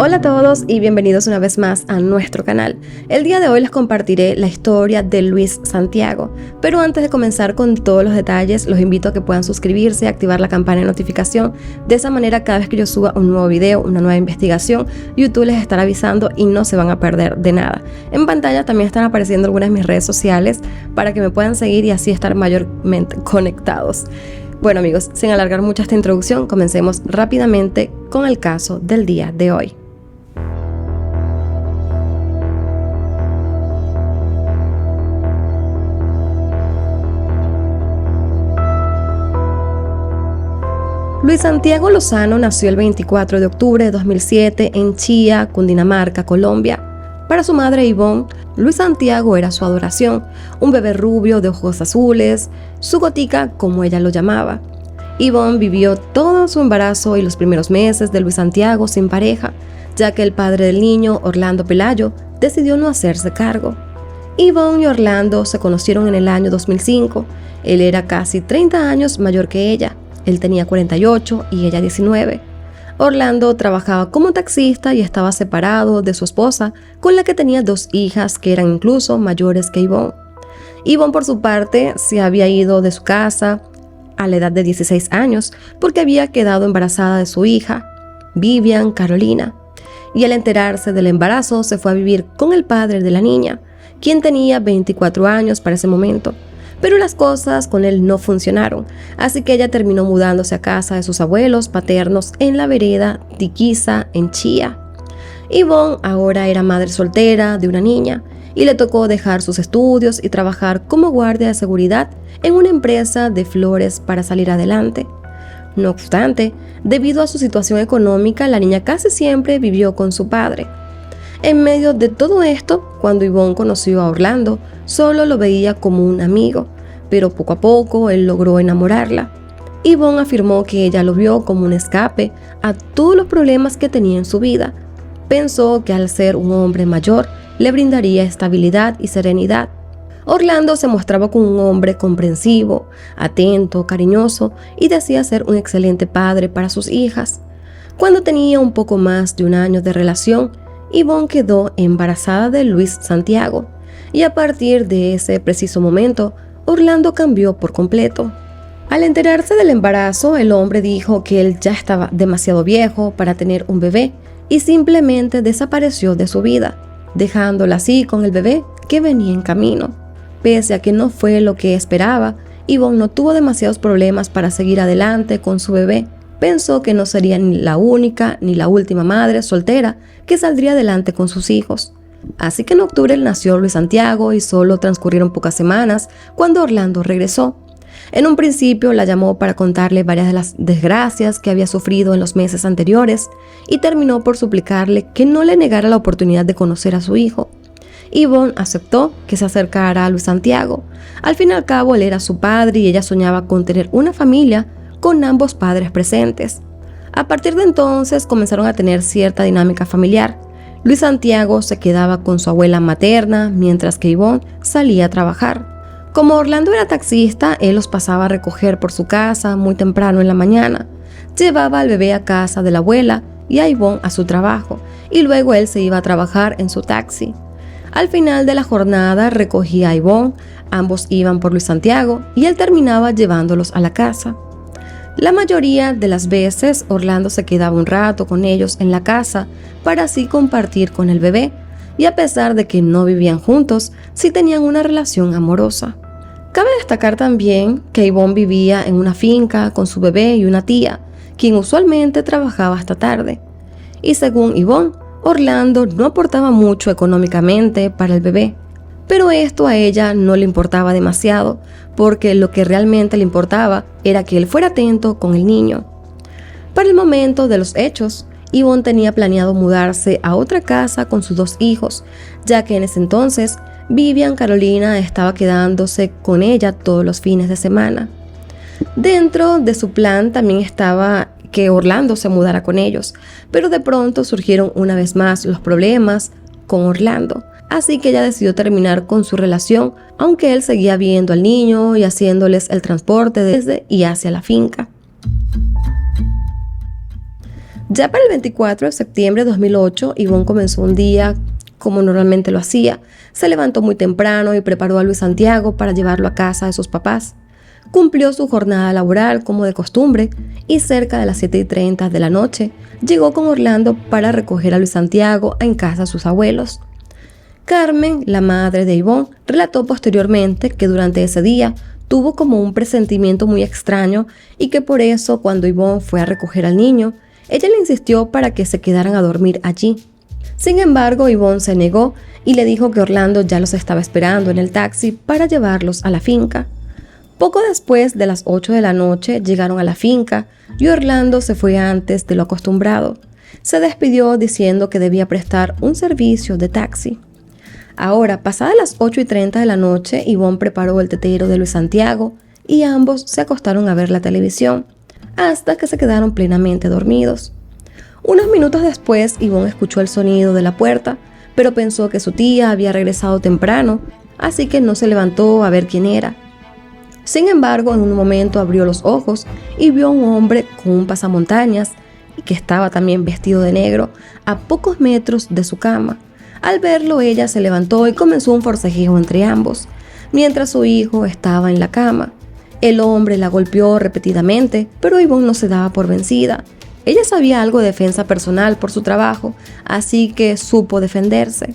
Hola a todos y bienvenidos una vez más a nuestro canal. El día de hoy les compartiré la historia de Luis Santiago, pero antes de comenzar con todos los detalles, los invito a que puedan suscribirse y activar la campana de notificación. De esa manera, cada vez que yo suba un nuevo video, una nueva investigación, YouTube les estará avisando y no se van a perder de nada. En pantalla también están apareciendo algunas de mis redes sociales para que me puedan seguir y así estar mayormente conectados. Bueno amigos, sin alargar mucho esta introducción, comencemos rápidamente con el caso del día de hoy. Luis Santiago Lozano nació el 24 de octubre de 2007 en Chía, Cundinamarca, Colombia. Para su madre Ivonne, Luis Santiago era su adoración, un bebé rubio de ojos azules, su gotica como ella lo llamaba. Ivonne vivió todo su embarazo y los primeros meses de Luis Santiago sin pareja, ya que el padre del niño, Orlando Pelayo, decidió no hacerse cargo. Ivonne y Orlando se conocieron en el año 2005. Él era casi 30 años mayor que ella. Él tenía 48 y ella 19. Orlando trabajaba como taxista y estaba separado de su esposa, con la que tenía 2 hijas que eran incluso mayores que Ivonne. Ivonne, por su parte, se había ido de su casa a la edad de 16 años porque había quedado embarazada de su hija, Vivian Carolina. Y al enterarse del embarazo se fue a vivir con el padre de la niña, quien tenía 24 años para ese momento. Pero las cosas con él no funcionaron, así que ella terminó mudándose a casa de sus abuelos paternos en la vereda Tiquiza, en Chía. Ivonne ahora era madre soltera de una niña y le tocó dejar sus estudios y trabajar como guardia de seguridad en una empresa de flores para salir adelante. No obstante, debido a su situación económica, la niña casi siempre vivió con su padre. En medio de todo esto, cuando Ivonne conoció a Orlando, solo lo veía como un amigo, pero poco a poco él logró enamorarla. Ivonne afirmó que ella lo vio como un escape a todos los problemas que tenía en su vida. Pensó que al ser un hombre mayor, le brindaría estabilidad y serenidad. Orlando se mostraba como un hombre comprensivo, atento, cariñoso y decía ser un excelente padre para sus hijas. Cuando tenía un poco más de un año de relación, Ivonne quedó embarazada de Luis Santiago y a partir de ese preciso momento, Orlando cambió por completo. Al enterarse del embarazo, el hombre dijo que él ya estaba demasiado viejo para tener un bebé y simplemente desapareció de su vida, dejándola así con el bebé que venía en camino. Pese a que no fue lo que esperaba, Ivonne no tuvo demasiados problemas para seguir adelante con su bebé. Pensó que no sería ni la única ni la última madre soltera que saldría adelante con sus hijos. Así que en octubre nació Luis Santiago y solo transcurrieron pocas semanas cuando Orlando regresó. En un principio la llamó para contarle varias de las desgracias que había sufrido en los meses anteriores y terminó por suplicarle que no le negara la oportunidad de conocer a su hijo. Ivonne aceptó que se acercara a Luis Santiago. Al fin y al cabo él era su padre y ella soñaba con tener una familia con ambos padres presentes. A partir de entonces comenzaron a tener cierta dinámica familiar. Luis Santiago se quedaba con su abuela materna mientras que Ivonne salía a trabajar. Como Orlando era taxista, él los pasaba a recoger por su casa muy temprano en la mañana. Llevaba al bebé a casa de la abuela y a Ivonne a su trabajo y luego él se iba a trabajar en su taxi. Al final de la jornada recogía a Ivonne, ambos iban por Luis Santiago y él terminaba llevándolos a la casa. La mayoría de las veces Orlando se quedaba un rato con ellos en la casa para así compartir con el bebé y a pesar de que no vivían juntos, sí tenían una relación amorosa. Cabe destacar también que Ivonne vivía en una finca con su bebé y una tía, quien usualmente trabajaba hasta tarde. Y según Ivonne, Orlando no aportaba mucho económicamente para el bebé. Pero esto a ella no le importaba demasiado, porque lo que realmente le importaba era que él fuera atento con el niño. Para el momento de los hechos, Ivonne tenía planeado mudarse a otra casa con sus 2 hijos, ya que en ese entonces Vivian Carolina estaba quedándose con ella todos los fines de semana. Dentro de su plan también estaba que Orlando se mudara con ellos, pero de pronto surgieron una vez más los problemas con Orlando. Así que ella decidió terminar con su relación, aunque él seguía viendo al niño y haciéndoles el transporte desde y hacia la finca. Ya para el 24 de septiembre de 2008, Ivonne comenzó un día como normalmente lo hacía. Se levantó muy temprano y preparó a Luis Santiago para llevarlo a casa de sus papás. Cumplió su jornada laboral como de costumbre y cerca de las 7:30 de la noche llegó con Orlando para recoger a Luis Santiago en casa de sus abuelos. Carmen, la madre de Ivonne, relató posteriormente que durante ese día tuvo como un presentimiento muy extraño y que por eso cuando Ivonne fue a recoger al niño, ella le insistió para que se quedaran a dormir allí. Sin embargo, Ivonne se negó y le dijo que Orlando ya los estaba esperando en el taxi para llevarlos a la finca. Poco después de las 8 de la noche llegaron a la finca y Orlando se fue antes de lo acostumbrado. Se despidió diciendo que debía prestar un servicio de taxi. Ahora, pasadas las 8:30 de la noche, Ivonne preparó el tetero de Luis Santiago y ambos se acostaron a ver la televisión, hasta que se quedaron plenamente dormidos. Unos minutos después, Ivonne escuchó el sonido de la puerta, pero pensó que su tía había regresado temprano, así que no se levantó a ver quién era. Sin embargo, en un momento abrió los ojos y vio a un hombre con un pasamontañas y que estaba también vestido de negro a pocos metros de su cama. Al verlo, ella se levantó y comenzó un forcejeo entre ambos, mientras su hijo estaba en la cama. El hombre la golpeó repetidamente, pero Ivonne no se daba por vencida. Ella sabía algo de defensa personal por su trabajo, así que supo defenderse.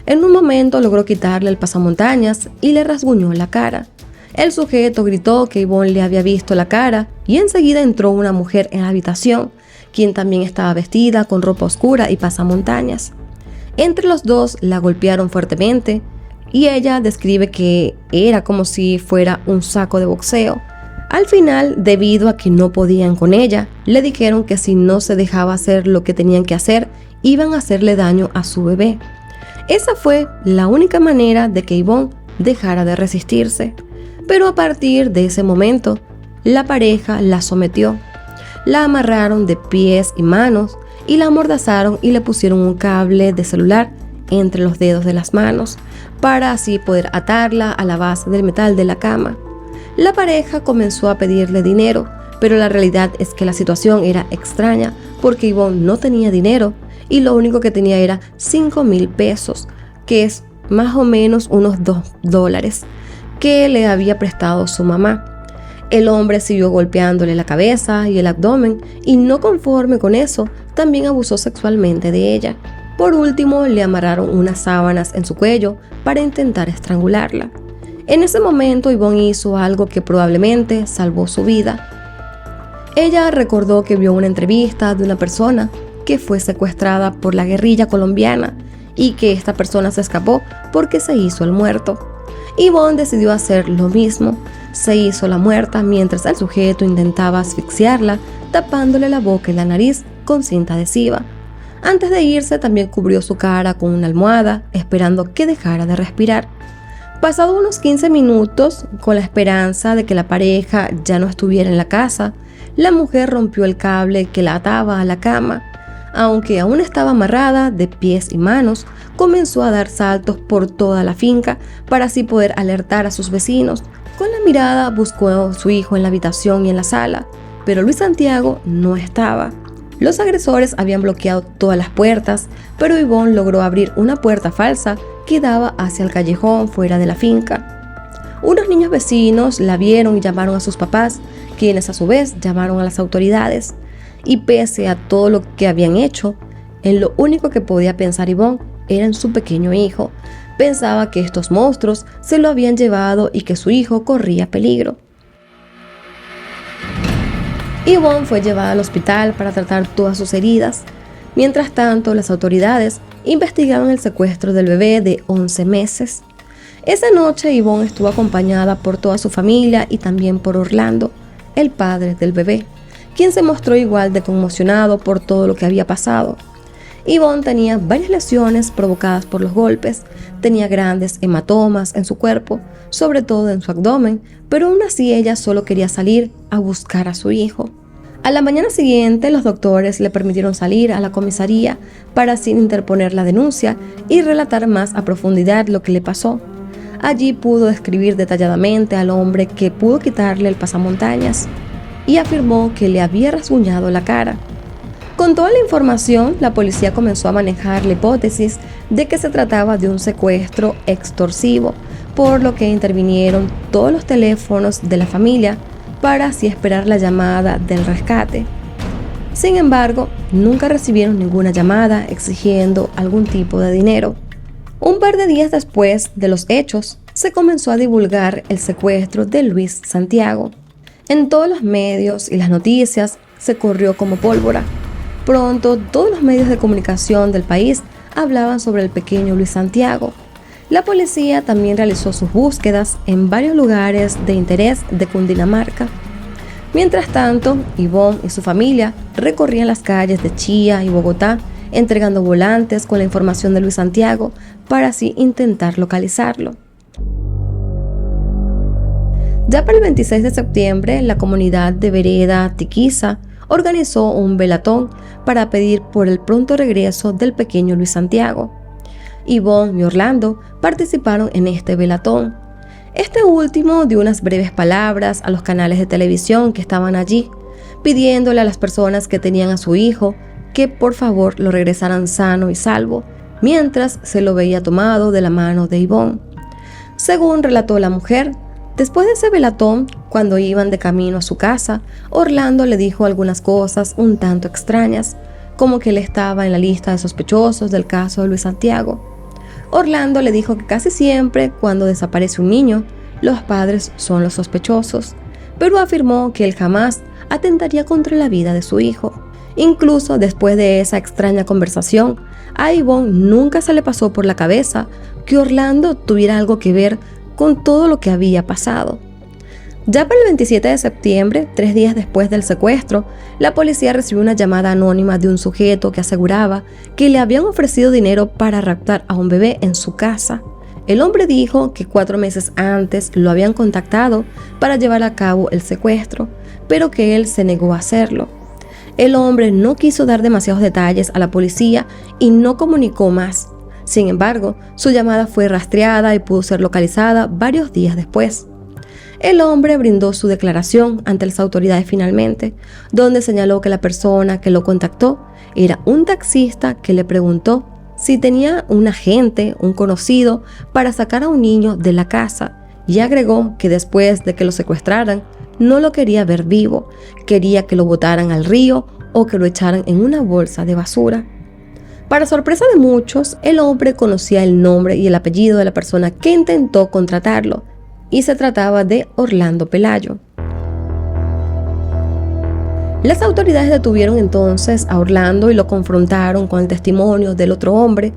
En un momento logró quitarle el pasamontañas y le rasguñó la cara. El sujeto gritó que Ivonne le había visto la cara y enseguida entró una mujer en la habitación, quien también estaba vestida con ropa oscura y pasamontañas. Entre los dos la golpearon fuertemente y ella describe que era como si fuera un saco de boxeo. Al final, debido a que no podían con ella, le dijeron que si no se dejaba hacer lo que tenían que hacer, iban a hacerle daño a su bebé. Esa fue la única manera de que Ivonne dejara de resistirse. Pero a partir de ese momento, la pareja la sometió. La amarraron de pies y manos y la amordazaron y le pusieron un cable de celular entre los dedos de las manos para así poder atarla a la base del metal de la cama. La pareja comenzó a pedirle dinero, pero la realidad es que la situación era extraña porque Ivonne no tenía dinero y lo único que tenía era 5,000 pesos, que es más o menos unos $2, que le había prestado su mamá. El hombre siguió golpeándole la cabeza y el abdomen y no conforme con eso, también abusó sexualmente de ella. Por último, le amarraron unas sábanas en su cuello para intentar estrangularla. En ese momento, Ivonne hizo algo que probablemente salvó su vida. Ella recordó que vio una entrevista de una persona que fue secuestrada por la guerrilla colombiana y que esta persona se escapó porque se hizo el muerto. Ivonne decidió hacer lo mismo. Se hizo la muerta mientras el sujeto intentaba asfixiarla, tapándole la boca y la nariz con cinta adhesiva. Antes de irse, también cubrió su cara con una almohada, esperando que dejara de respirar. Pasado unos 15 minutos, con la esperanza de que la pareja ya no estuviera en la casa, la mujer rompió el cable que la ataba a la cama. Aunque aún estaba amarrada de pies y manos, comenzó a dar saltos por toda la finca para así poder alertar a sus vecinos. Con la mirada buscó a su hijo en la habitación y en la sala, pero Luis Santiago no estaba. Los agresores habían bloqueado todas las puertas, pero Ivonne logró abrir una puerta falsa que daba hacia el callejón fuera de la finca. Unos niños vecinos la vieron y llamaron a sus papás, quienes a su vez llamaron a las autoridades. Y pese a todo lo que habían hecho, en lo único que podía pensar Ivonne era en su pequeño hijo. Pensaba que estos monstruos se lo habían llevado y que su hijo corría peligro. Ivonne fue llevada al hospital para tratar todas sus heridas. Mientras tanto, las autoridades investigaban el secuestro del bebé de 11 meses. Esa noche, Ivonne estuvo acompañada por toda su familia y también por Orlando, el padre del bebé, quien se mostró igual de conmocionado por todo lo que había pasado. Ivonne tenía varias lesiones provocadas por los golpes, tenía grandes hematomas en su cuerpo, sobre todo en su abdomen, pero aún así ella solo quería salir a buscar a su hijo. A la mañana siguiente, los doctores le permitieron salir a la comisaría para así interponer la denuncia y relatar más a profundidad lo que le pasó. Allí pudo describir detalladamente al hombre que pudo quitarle el pasamontañas y afirmó que le había rasguñado la cara. Con toda la información, la policía comenzó a manejar la hipótesis de que se trataba de un secuestro extorsivo, por lo que intervinieron todos los teléfonos de la familia para así esperar la llamada del rescate. Sin embargo, nunca recibieron ninguna llamada exigiendo algún tipo de dinero. Un par de días después de los hechos, se comenzó a divulgar el secuestro de Luis Santiago. En todos los medios y las noticias se corrió como pólvora. Pronto, todos los medios de comunicación del país hablaban sobre el pequeño Luis Santiago. La policía también realizó sus búsquedas en varios lugares de interés de Cundinamarca. Mientras tanto, Ivonne y su familia recorrían las calles de Chía y Bogotá, entregando volantes con la información de Luis Santiago para así intentar localizarlo. Ya para el 26 de septiembre, la comunidad de Vereda Tiquiza organizó un velatón para pedir por el pronto regreso del pequeño Luis Santiago. Ivonne y Orlando participaron en este velatón. Este último dio unas breves palabras a los canales de televisión que estaban allí, pidiéndole a las personas que tenían a su hijo que por favor lo regresaran sano y salvo, mientras se lo veía tomado de la mano de Ivonne. Según relató la mujer, después de ese velatón, cuando iban de camino a su casa, Orlando le dijo algunas cosas un tanto extrañas, como que él estaba en la lista de sospechosos del caso de Luis Santiago. Orlando le dijo que casi siempre, cuando desaparece un niño, los padres son los sospechosos, pero afirmó que él jamás atentaría contra la vida de su hijo. Incluso después de esa extraña conversación, a Ivonne nunca se le pasó por la cabeza que Orlando tuviera algo que ver con todo lo que había pasado. Ya para el 27 de septiembre, 3 días después del secuestro, la policía recibió una llamada anónima de un sujeto que aseguraba que le habían ofrecido dinero para raptar a un bebé en su casa. El hombre dijo que 4 meses antes lo habían contactado para llevar a cabo el secuestro, pero que él se negó a hacerlo. El hombre no quiso dar demasiados detalles a la policía y no comunicó más. Sin embargo, su llamada fue rastreada y pudo ser localizada varios días después. El hombre brindó su declaración ante las autoridades finalmente, donde señaló que la persona que lo contactó era un taxista que le preguntó si tenía un agente, un conocido, para sacar a un niño de la casa, y agregó que después de que lo secuestraran, no lo quería ver vivo, quería que lo botaran al río o que lo echaran en una bolsa de basura. Para sorpresa de muchos, el hombre conocía el nombre y el apellido de la persona que intentó contratarlo, y se trataba de Orlando Pelayo. Las autoridades detuvieron entonces a Orlando y lo confrontaron con el testimonio del otro hombre,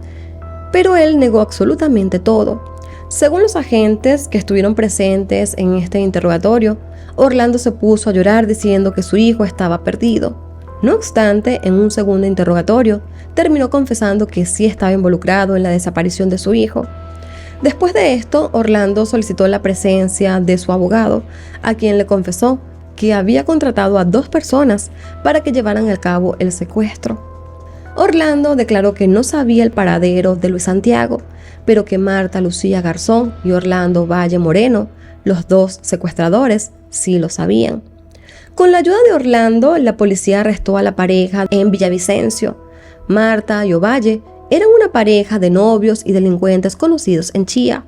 pero él negó absolutamente todo. Según los agentes que estuvieron presentes en este interrogatorio, Orlando se puso a llorar diciendo que su hijo estaba perdido. No obstante, en un segundo interrogatorio, terminó confesando que sí estaba involucrado en la desaparición de su hijo. Después de esto, Orlando solicitó la presencia de su abogado, a quien le confesó que había contratado a 2 personas para que llevaran a cabo el secuestro. Orlando declaró que no sabía el paradero de Luis Santiago, pero que Marta Lucía Garzón y Orlando Valle Moreno, los 2 secuestradores, sí lo sabían. Con la ayuda de Orlando, la policía arrestó a la pareja en Villavicencio. Marta y Ovalle eran una pareja de novios y delincuentes conocidos en Chía.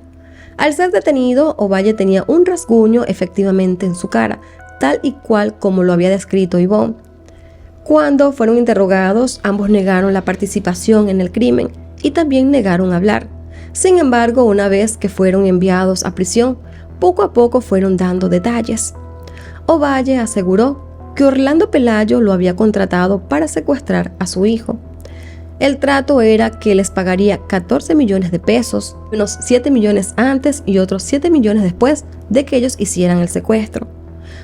Al ser detenido, Ovalle tenía un rasguño efectivamente en su cara, tal y cual como lo había descrito Ivonne. Cuando fueron interrogados, ambos negaron la participación en el crimen y también negaron hablar. Sin embargo, una vez que fueron enviados a prisión, poco a poco fueron dando detalles. Ovalle aseguró que Orlando Pelayo lo había contratado para secuestrar a su hijo. El trato era que les pagaría 14 millones de pesos, unos 7 millones antes y otros 7 millones después de que ellos hicieran el secuestro.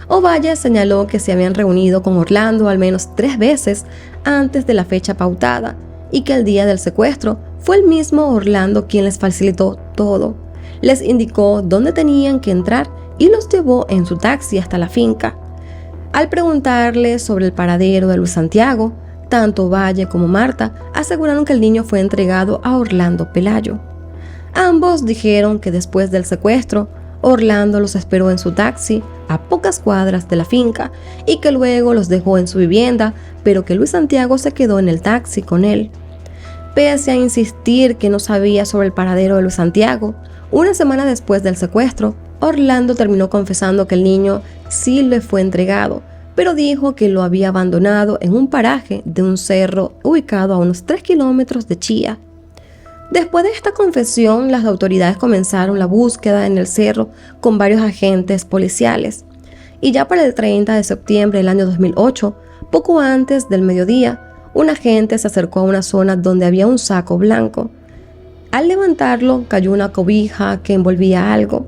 Ovalle señaló que se habían reunido con Orlando al menos 3 veces antes de la fecha pautada y que el día del secuestro fue el mismo Orlando quien les facilitó todo. Les indicó dónde tenían que entrar y los llevó en su taxi hasta la finca. Al preguntarle sobre el paradero de Luis Santiago, tanto Valle como Marta aseguraron que el niño fue entregado a Orlando Pelayo. Ambos dijeron que después del secuestro, Orlando los esperó en su taxi a pocas cuadras de la finca y que luego los dejó en su vivienda, pero que Luis Santiago se quedó en el taxi con él. Pese a insistir que no sabía sobre el paradero de Luis Santiago, una semana después del secuestro, Orlando terminó confesando que el niño sí le fue entregado, pero dijo que lo había abandonado en un paraje de un cerro ubicado a unos 3 kilómetros de Chía. Después de esta confesión, las autoridades comenzaron la búsqueda en el cerro con varios agentes policiales. Y ya para el 30 de septiembre del año 2008, poco antes del mediodía, un agente se acercó a una zona donde había un saco blanco. Al levantarlo, cayó una cobija que envolvía algo.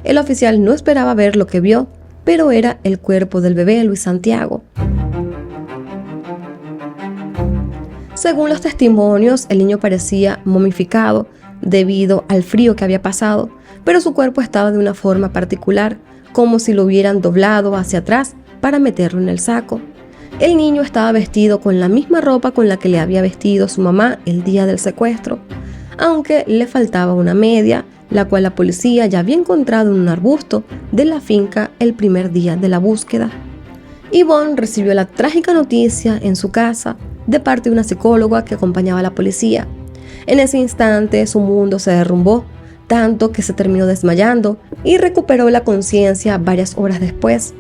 El oficial no esperaba ver lo que vio, pero era el cuerpo del bebé Luis Santiago. Según los testimonios, el niño parecía momificado debido al frío que había pasado, pero su cuerpo estaba de una forma particular, como si lo hubieran doblado hacia atrás para meterlo en el saco. El niño estaba vestido con la misma ropa con la que le había vestido su mamá el día del secuestro, aunque le faltaba una media, la cual la policía ya había encontrado en un arbusto de la finca el primer día de la búsqueda. Yvonne recibió la trágica noticia en su casa de parte de una psicóloga que acompañaba a la policía. En ese instante su mundo se derrumbó, tanto que se terminó desmayando y recuperó la conciencia varias horas después.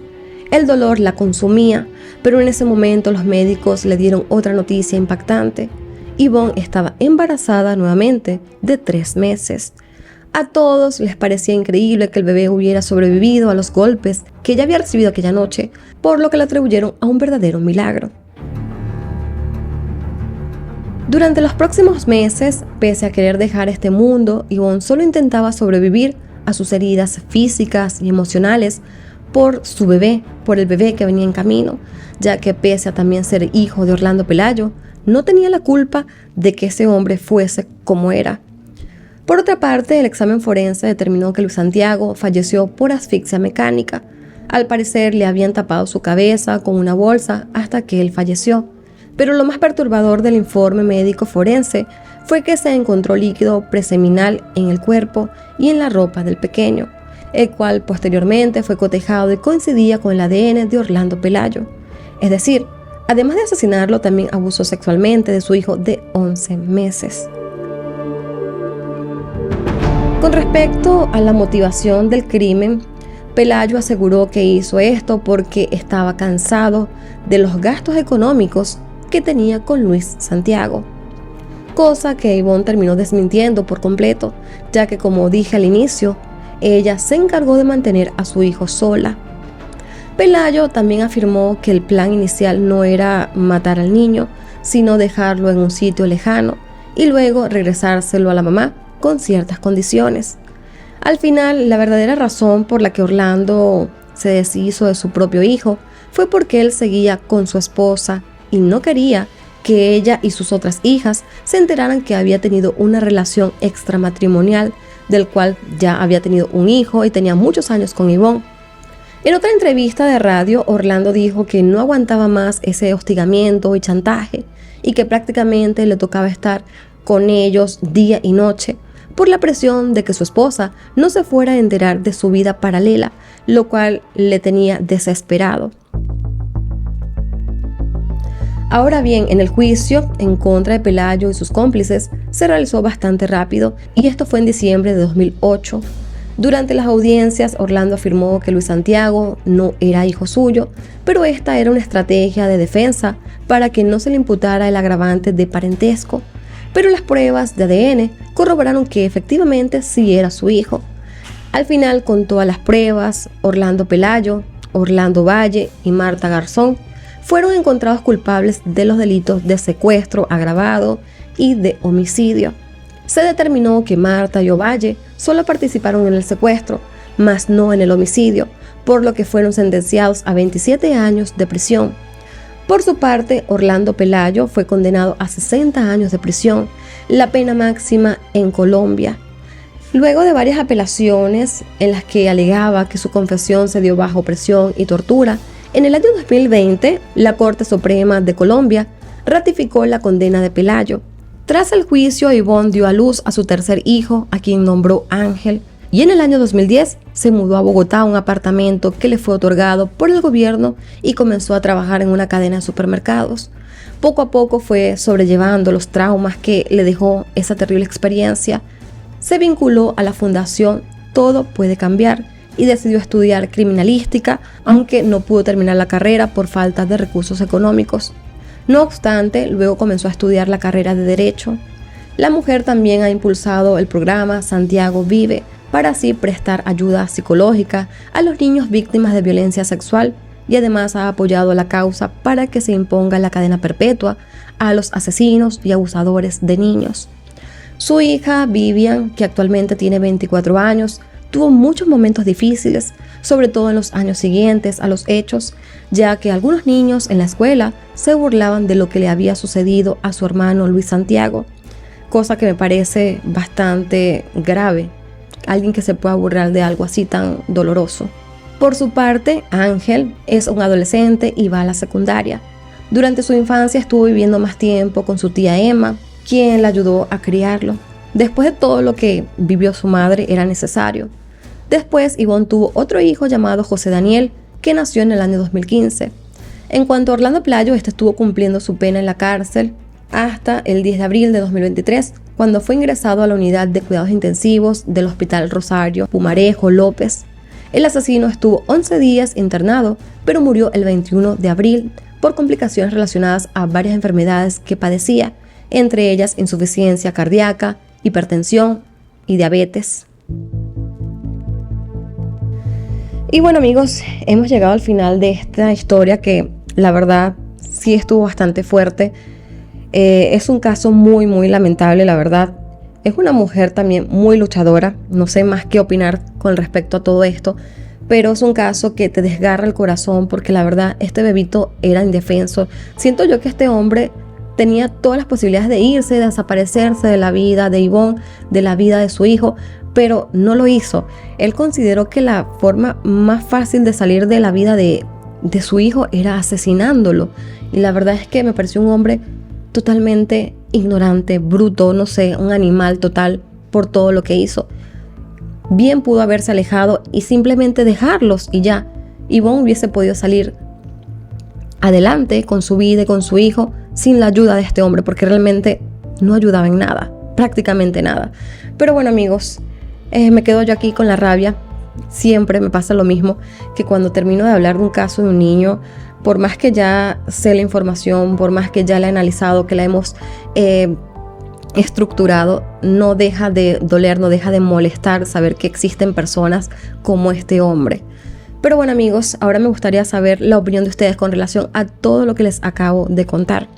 El dolor la consumía, pero en ese momento los médicos le dieron otra noticia impactante. Yvonne estaba embarazada nuevamente de 3 meses. A todos les parecía increíble que el bebé hubiera sobrevivido a los golpes que ella había recibido aquella noche, por lo que le atribuyeron a un verdadero milagro. Durante los próximos meses, pese a querer dejar este mundo, Yvonne solo intentaba sobrevivir a sus heridas físicas y emocionales por su bebé, por el bebé que venía en camino, ya que pese a también ser hijo de Orlando Pelayo, no tenía la culpa de que ese hombre fuese como era. Por otra parte, el examen forense determinó que Luis Santiago falleció por asfixia mecánica. Al parecer le habían tapado su cabeza con una bolsa hasta que él falleció. Pero lo más perturbador del informe médico forense fue que se encontró líquido preseminal en el cuerpo y en la ropa del pequeño, el cual posteriormente fue cotejado y coincidía con el ADN de Orlando Pelayo. Es decir, además de asesinarlo, también abusó sexualmente de su hijo de 11 meses. Con respecto a la motivación del crimen, Pelayo aseguró que hizo esto porque estaba cansado de los gastos económicos que tenía con Luis Santiago, cosa que Yvonne terminó desmintiendo por completo, ya que, como dije al inicio, ella se encargó de mantener a su hijo sola. Pelayo también afirmó que el plan inicial no era matar al niño, sino dejarlo en un sitio lejano y luego regresárselo a la mamá con ciertas condiciones. Al final, la verdadera razón por la que Orlando se deshizo de su propio hijo fue porque él seguía con su esposa y no quería que ella y sus otras hijas se enteraran que había tenido una relación extramatrimonial, del cual ya había tenido un hijo y tenía muchos años con Yvonne. En otra entrevista de radio, Orlando dijo que no aguantaba más ese hostigamiento y chantaje y que prácticamente le tocaba estar con ellos día y noche por la presión de que su esposa no se fuera a enterar de su vida paralela, lo cual le tenía desesperado. Ahora bien, en el juicio en contra de Pelayo y sus cómplices se realizó bastante rápido y esto fue en diciembre de 2008. Durante las audiencias, Orlando afirmó que Luis Santiago no era hijo suyo, pero esta era una estrategia de defensa para que no se le imputara el agravante de parentesco. Pero las pruebas de ADN corroboraron que efectivamente sí era su hijo. Al final, con todas las pruebas, Orlando Pelayo, Orlando Valle y Marta Garzón fueron encontrados culpables de los delitos de secuestro agravado y de homicidio. Se determinó que Marta y Ovalle solo participaron en el secuestro, mas no en el homicidio, por lo que fueron sentenciados a 27 años de prisión. Por su parte, Orlando Pelayo fue condenado a 60 años de prisión, la pena máxima en Colombia. Luego de varias apelaciones en las que alegaba que su confesión se dio bajo presión y tortura, en el año 2020, la Corte Suprema de Colombia ratificó la condena de Pelayo. Tras el juicio, Yvonne dio a luz a su tercer hijo, a quien nombró Ángel, y en el año 2010 se mudó a Bogotá a un apartamento que le fue otorgado por el gobierno y comenzó a trabajar en una cadena de supermercados. Poco a poco fue sobrellevando los traumas que le dejó esa terrible experiencia. Se vinculó a la fundación Todo Puede Cambiar y decidió estudiar criminalística, aunque no pudo terminar la carrera por falta de recursos económicos. No obstante, luego comenzó a estudiar la carrera de Derecho. La mujer también ha impulsado el programa Santiago Vive para así prestar ayuda psicológica a los niños víctimas de violencia sexual y además ha apoyado la causa para que se imponga la cadena perpetua a los asesinos y abusadores de niños. Su hija Vivian, que actualmente tiene 24 años, tuvo muchos momentos difíciles, sobre todo en los años siguientes a los hechos, ya que algunos niños en la escuela se burlaban de lo que le había sucedido a su hermano Luis Santiago, cosa que me parece bastante grave, alguien que se pueda burlar de algo así tan doloroso. Por su parte, Ángel es un adolescente y va a la secundaria. Durante su infancia estuvo viviendo más tiempo con su tía Emma, quien la ayudó a criarlo. Después de todo lo que vivió su madre era necesario. Después, Ivonne tuvo otro hijo llamado José Daniel, que nació en el año 2015. En cuanto a Orlando Playo, este estuvo cumpliendo su pena en la cárcel hasta el 10 de abril de 2023, cuando fue ingresado a la unidad de cuidados intensivos del Hospital Rosario Pumarejo López. El asesino estuvo 11 días internado, pero murió el 21 de abril por complicaciones relacionadas a varias enfermedades que padecía, entre ellas insuficiencia cardíaca, hipertensión y diabetes. Y bueno, amigos, hemos llegado al final de esta historia que la verdad sí estuvo bastante fuerte. Es un caso muy lamentable, la verdad. Es una mujer también muy luchadora, no sé más qué opinar con respecto a todo esto, pero es un caso que te desgarra el corazón porque la verdad este bebito era indefenso. Siento yo que este hombre tenía todas las posibilidades de irse, de desaparecerse de la vida de Ivonne, de la vida de su hijo, pero no lo hizo. Él consideró que la forma más fácil de salir de la vida de su hijo era asesinándolo, y la verdad es que me pareció un hombre totalmente ignorante, bruto, no sé, un animal total por todo lo que hizo. Bien pudo haberse alejado y simplemente dejarlos y ya. Ivonne hubiese podido salir adelante con su vida y con su hijo sin la ayuda de este hombre, porque realmente no ayudaba en nada, prácticamente nada. Pero bueno, amigos, me quedo yo aquí con la rabia. Siempre me pasa lo mismo, que cuando termino de hablar de un caso de un niño, por más que ya sé la información, por más que ya la he analizado, que la hemos estructurado, no deja de doler, no deja de molestar saber que existen personas como este hombre. Pero bueno, amigos, ahora me gustaría saber la opinión de ustedes con relación a todo lo que les acabo de contar.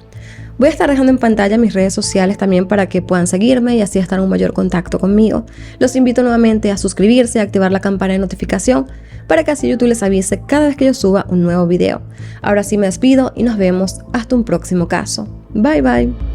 Voy a estar dejando en pantalla mis redes sociales también para que puedan seguirme y así estar en un mayor contacto conmigo. Los invito nuevamente a suscribirse y a activar la campana de notificación para que así YouTube les avise cada vez que yo suba un nuevo video. Ahora sí me despido y nos vemos hasta un próximo caso. Bye bye.